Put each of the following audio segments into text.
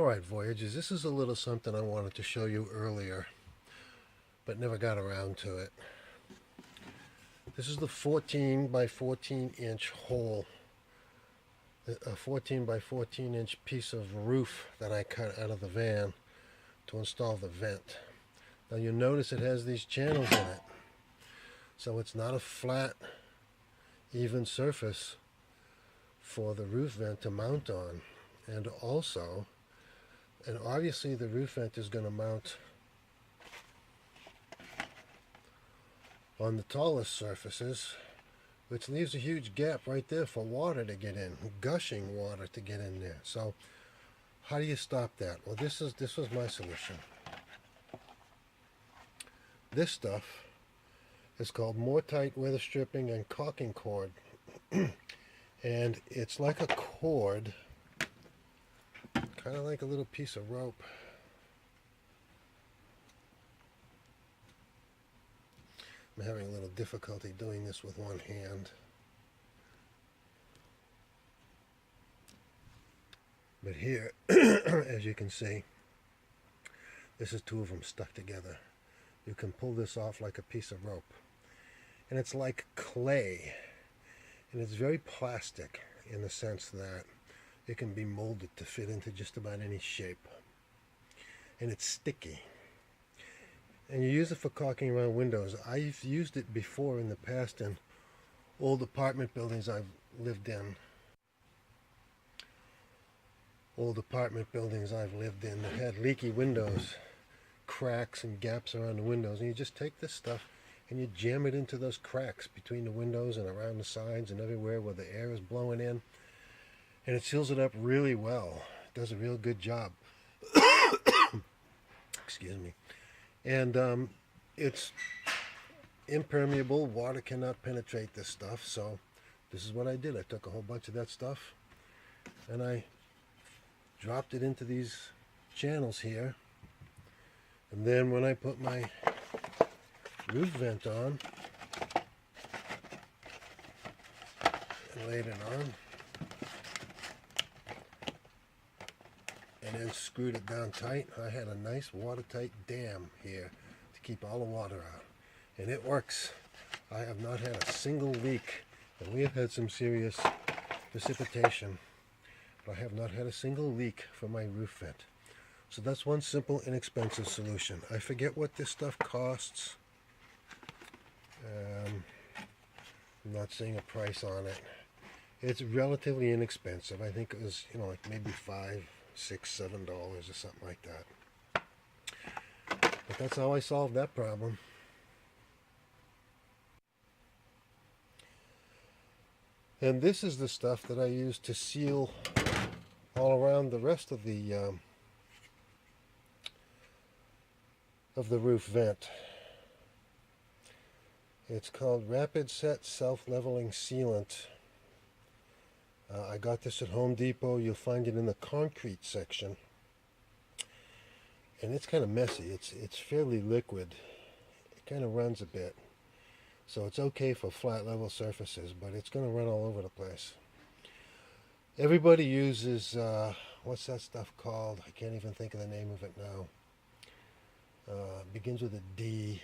Alright, Voyagers, this is a little something I wanted to show you earlier, but never got around to it. This is the 14 by 14 inch hole, a 14 by 14 inch piece of roof that I cut out of the van to install the vent. Now you'll notice it has these channels in it, so it's not a flat, even surface for the roof vent to mount on. And also, and obviously the roof vent is going to mount on the tallest surfaces, which leaves a huge gap right there for water to get in, gushing water to get in there. So how do you stop that? Well, this was my solution. This stuff is called More-Tite weather stripping and caulking cord. And it's like a cord, kind of like a little piece of rope. I'm having a little difficulty doing this with one hand. But here, as you can see, this is two of them stuck together. You can pull this off like a piece of rope. And it's like clay. And it's very plastic in the sense that it can be molded to fit into just about any shape. And it's sticky. And you use it for caulking around windows. I've used it before in the past in old apartment buildings I've lived in. Old apartment buildings I've lived in that had leaky windows, cracks and gaps around the windows. And you just take this stuff and you jam it into those cracks between the windows and around the sides and everywhere where the air is blowing in. And it seals it up really well. It does a real good job. Excuse me. And it's impermeable. Water cannot penetrate this stuff. So this is what I did. I took a whole bunch of that stuff and I dropped it into these channels here. And then when I put my roof vent on and laid it on and then screwed it down tight, I had a nice watertight dam here to keep all the water out. And it works. I have not had a single leak, and we have had some serious precipitation, but I have not had a single leak from my roof vent. So that's one simple, inexpensive solution. I forget what this stuff costs. I'm not seeing a price on it. It's relatively inexpensive. I think it was, like maybe $5, $6, $7 or something like that. But that's how I solved that problem. And this is the stuff that I use to seal all around the rest of the roof vent. It's called Rapid Set Self-Leveling Sealant. I got this at Home Depot. You'll find it in the concrete section. And it's kind of messy. It's fairly liquid. It kind of runs a bit. So it's okay for flat level surfaces, but it's going to run all over the place. Everybody uses, what's that stuff called? I can't even think of the name of it now. Begins with a D.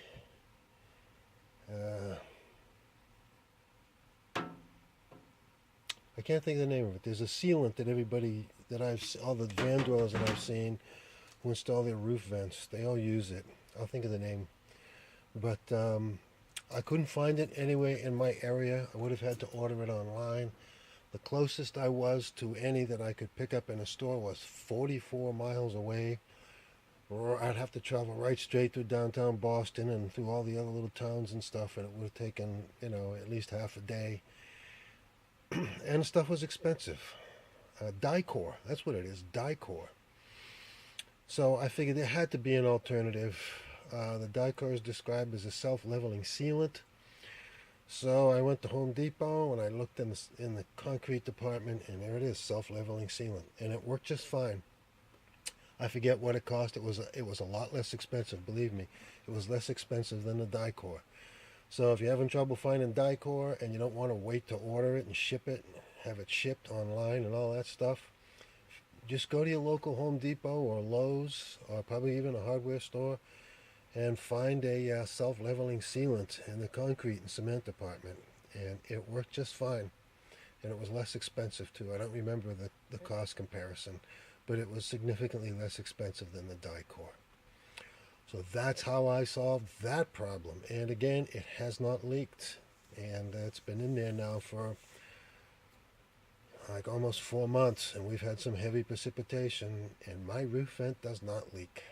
I can't think of the name of it. There's a sealant that all the van dwellers that I've seen who install their roof vents, they all use it. I'll think of the name. But I couldn't find it anywhere in my area. I would have had to order it online. The closest I was to any that I could pick up in a store was 44 miles away. Or I'd have to travel right straight through downtown Boston and through all the other little towns and stuff, and it would have taken, at least half a day. And the stuff was expensive. Dicor, that's what it is, Dicor. So I figured there had to be an alternative. The Dicor is described as a self-leveling sealant. So I went to Home Depot and I looked in the concrete department, and there it is, self-leveling sealant, and it worked just fine. I forget what it cost. It was a lot less expensive, believe me. It was less expensive than the Dicor. So if you're having trouble finding Dicor and you don't want to wait to order it and ship it, have it shipped online and all that stuff, just go to your local Home Depot or Lowe's or probably even a hardware store and find a self-leveling sealant in the concrete and cement department. And it worked just fine. And it was less expensive too. I don't remember the cost comparison, but it was significantly less expensive than the Dicor. So that's how I solved that problem. And again, it has not leaked. And it's been in there now for like almost 4 months, and we've had some heavy precipitation, and my roof vent does not leak.